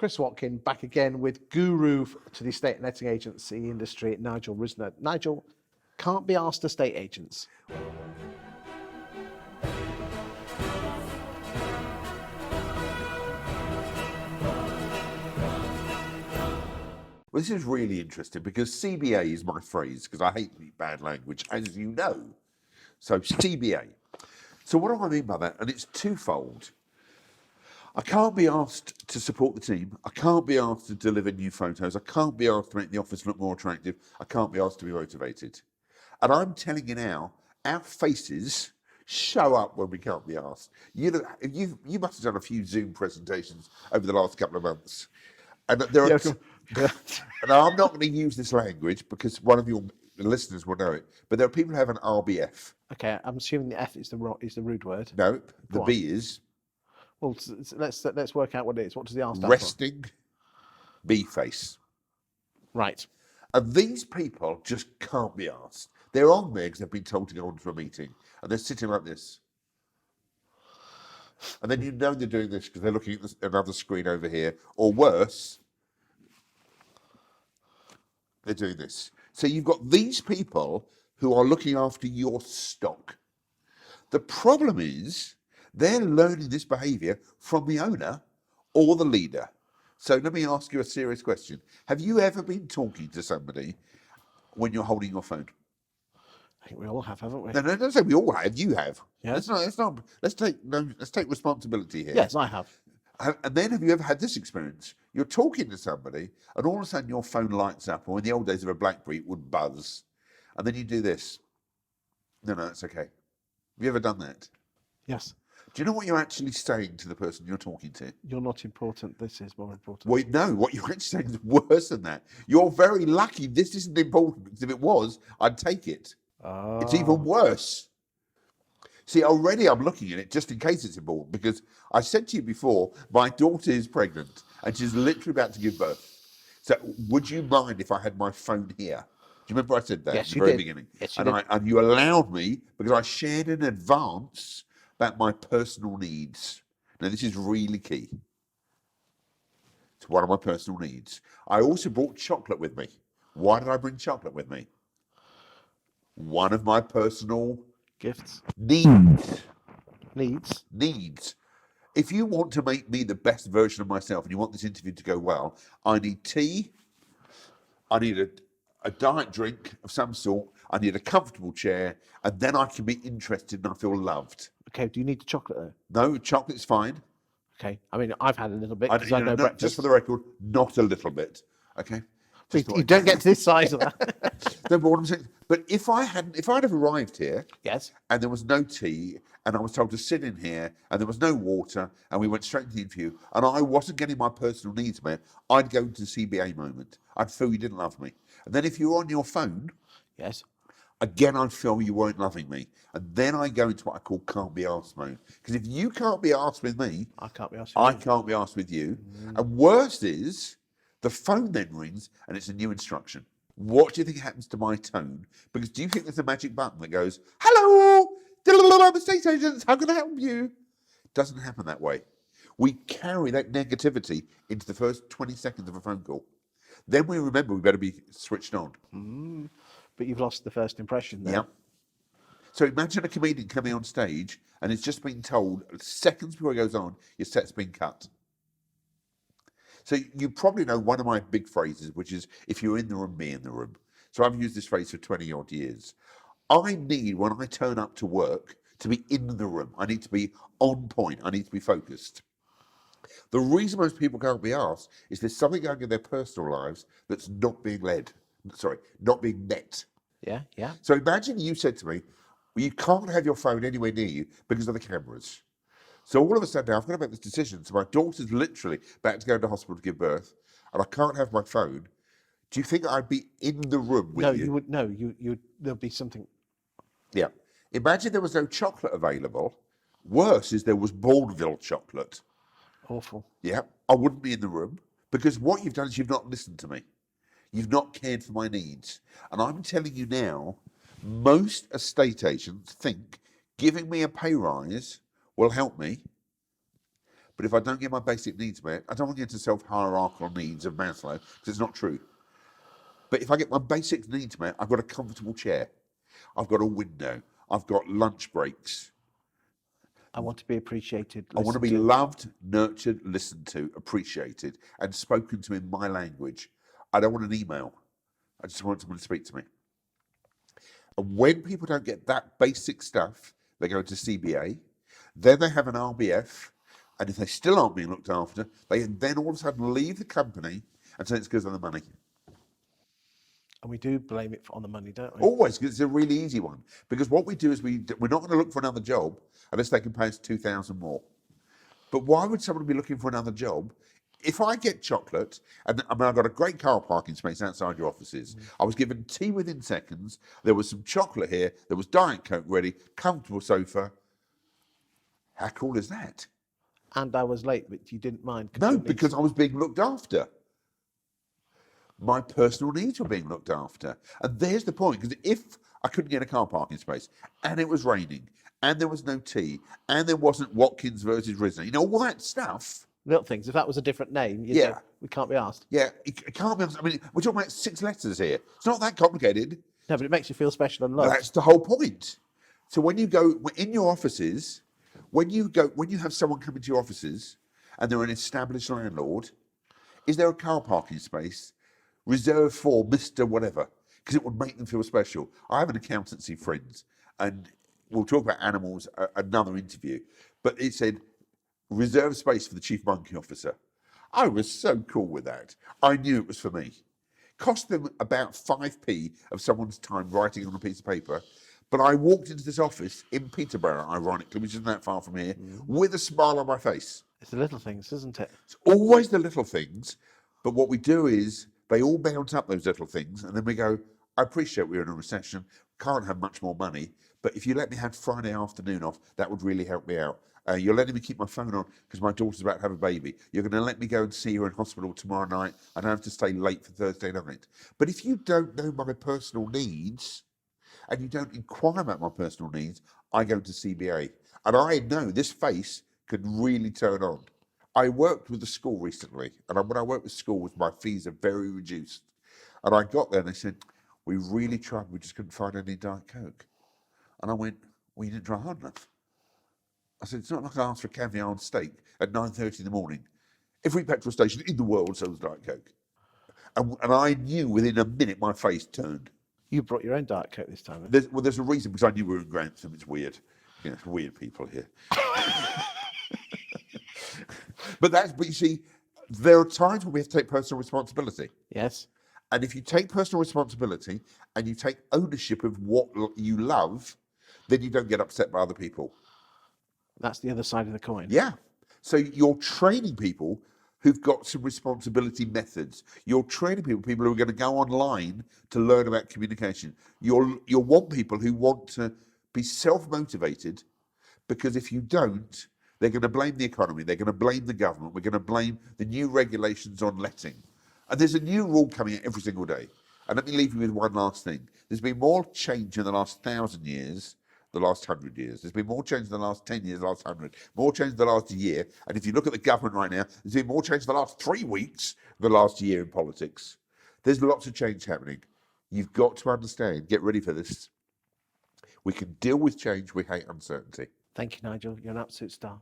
Chris Watkin back again with guru to the estate and letting agency industry, Nigel Risner. Nigel, can't be asked estate agents. Well, this is really interesting because CBA is my phrase because I hate bad language, as you know. So CBA. So what do I mean by that? And it's twofold. I can't be asked to support the team. I can't be asked to deliver new photos. I can't be asked to make the office look more attractive. I can't be asked to be motivated. And I'm telling you now, our faces show up when we can't be asked. You know, you must have done a few Zoom presentations over the last couple of months. And there are, and I'm not going to use this language because one of your listeners will know it, but there are people who have an RBF. Okay, I'm assuming the F is the rude word. No, the B is. Well, let's work out what it is. What does the R stand resting B face. Right. And these people just can't be asked. They're on there because they've been told to go on to a meeting, and they're sitting like this. And then you know they're doing this because they're looking at another screen over here, or worse, they're doing this. So you've got these people who are looking after your stock. The problem is they're learning this behaviour from the owner or the leader. So let me ask you a serious question. Have you ever been talking to somebody when you're holding your phone? I think we all have, haven't we? No, don't say we all have. You have. Yes. Let's take responsibility here. Yes, I have. And then have you ever had this experience? You're talking to somebody and all of a sudden your phone lights up, or in the old days of a BlackBerry, it would buzz. And then you do this. No, that's okay. Have you ever done that? Yes. Do you know what you're actually saying to the person you're talking to? You're not important. This is more important. Well, no, what you're actually saying is worse than that. You're very lucky this isn't important, because if it was, I'd take it. Oh. It's even worse. See, already I'm looking at it just in case it's important, because I said to you before, my daughter is pregnant and she's literally about to give birth. So would you mind if I had my phone here? Do you remember I said that yes, at the very beginning? Yes, you did. And you allowed me, because I shared in advance about my personal needs. Now, this is really key. It's one of my personal needs. I also brought chocolate with me. Why did I bring chocolate with me? One of my personal gifts. Needs. Needs. If you want to make me the best version of myself and you want this interview to go well, I need tea. I need a diet drink of some sort. I need a comfortable chair, and then I can be interested and I feel loved. Okay, do you need the chocolate though? No, chocolate's fine. Okay, I mean, I've had a little bit because I know breakfast. Just for the record, not a little bit, okay? You don't get to this size of that. No, but what I'm saying, but if I'd have arrived here, yes, and there was no tea, and I was told to sit in here, and there was no water, and we went straight to the interview, and I wasn't getting my personal needs met, I'd go into the CBA moment. I'd feel you didn't love me. And then if you were on your phone, yes, again, I'd feel you weren't loving me. And then I go into what I call can't be asked mode. Because if you can't be asked with me, I can't be asked with you. And worse is, the phone then rings and it's a new instruction. What do you think happens to my tone? Because do you think there's a magic button that goes, hello, I'm estate agents, how can I help you? It doesn't happen that way. We carry that negativity into the first 20 seconds of a phone call. Then we remember we better be switched on. But you've lost the first impression there. Yeah. So imagine a comedian coming on stage and it's just been told seconds before he goes on, your set's been cut. So you probably know one of my big phrases, which is, if you're in the room, be in the room. So I've used this phrase for 20 odd years. I need, when I turn up to work, to be in the room. I need to be on point. I need to be focused. The reason most people can't be asked is there's something going on in their personal lives that's not being not being met. Yeah. So imagine you said to me, well, you can't have your phone anywhere near you because of the cameras. So all of a sudden now I've got to make this decision. So my daughter's literally about to go into hospital to give birth, and I can't have my phone. Do you think I'd be in the room with you? No, you would. There'll be something. Yeah. Imagine there was no chocolate available. Worse is there was Bourneville chocolate. Awful. Yeah. I wouldn't be in the room, because what you've done is you've not listened to me. You've not cared for my needs. And I'm telling you now, most estate agents think giving me a pay rise will help me. But if I don't get my basic needs met, I don't want to get into self-hierarchical needs of Maslow, because it's not true. But if I get my basic needs met, I've got a comfortable chair, I've got a window, I've got lunch breaks. I want to be appreciated. I want to be listened loved, nurtured, listened to, appreciated, and spoken to in my language. I don't want an email. I just want someone to speak to me. And when people don't get that basic stuff, they go to CBA, then they have an RBF, and if they still aren't being looked after, they then all of a sudden leave the company and say it's because of the money. And we do blame it on the money, don't we? Always, because it's a really easy one. Because what we do is we're not going to look for another job unless they can pay us 2,000 more. But why would someone be looking for another job? If I get chocolate, and I mean, I've got a great car parking space outside your offices. I was given tea within seconds. There was some chocolate here. There was Diet Coke ready, comfortable sofa. How cool is that? And I was late, but you didn't mind. No, because I was being looked after. My personal needs were being looked after. And there's the point, because if I couldn't get a car parking space, and it was raining, and there was no tea, and there wasn't Watkins versus Risner, you know, all that stuff. Little things. If that was a different name, you'd say, we can't be asked. Yeah, it can't be. I mean, we're talking about 6 letters here. It's not that complicated. No, but it makes you feel special and loved. That's the whole point. So when you go in your offices, when you have someone come into your offices and they're an established landlord, is there a car parking space reserved for Mr. Whatever? Because it would make them feel special. I have an accountancy friend, and we'll talk about animals another interview, but it said reserve space for the chief monkey officer. I was so cool with that. I knew it was for me. Cost them about 5p of someone's time writing on a piece of paper. But I walked into this office in Peterborough, ironically, which isn't that far from here, with a smile on my face. It's the little things, isn't it? It's always the little things. But what we do is they all bounce up those little things. And then we go, I appreciate we're in a recession. Can't have much more money. But if you let me have Friday afternoon off, that would really help me out. You're letting me keep my phone on because my daughter's about to have a baby. You're going to let me go and see her in hospital tomorrow night. I don't have to stay late for Thursday night. But if you don't know my personal needs and you don't inquire about my personal needs, I go to CBA. And I know this face can really turn on. I worked with a school recently, and when I worked with schools, my fees are very reduced. And I got there and they said, we really tried, we just couldn't find any Diet Coke. And I went, well, you didn't try hard enough. I said, it's not like I asked for caviar and steak at 9:30 in the morning. Every petrol station in the world sells Diet Coke. And I knew within a minute my face turned. You brought your own Diet Coke this time. There's a reason, because I knew we were in Grantham. It's weird. You know, it's weird people here. But you see, there are times when we have to take personal responsibility. Yes. And if you take personal responsibility and you take ownership of what you love, then you don't get upset by other people. That's the other side of the coin. Yeah. So you're training people who've got some responsibility methods. You're training people who are going to go online to learn about communication. You'll want people who want to be self-motivated, because if you don't, they're going to blame the economy. They're going to blame the government. We're going to blame the new regulations on letting. And there's a new rule coming out every single day. And let me leave you with one last thing. There's been more change in the last 1,000 years, the last 100 years. There's been more change in the last 10 years, the last 100. More change in the last year. And if you look at the government right now, there's been more change in the last 3 weeks than the last year in politics. There's lots of change happening. You've got to understand, get ready for this. We can deal with change, we hate uncertainty. Thank you, Nigel. You're an absolute star.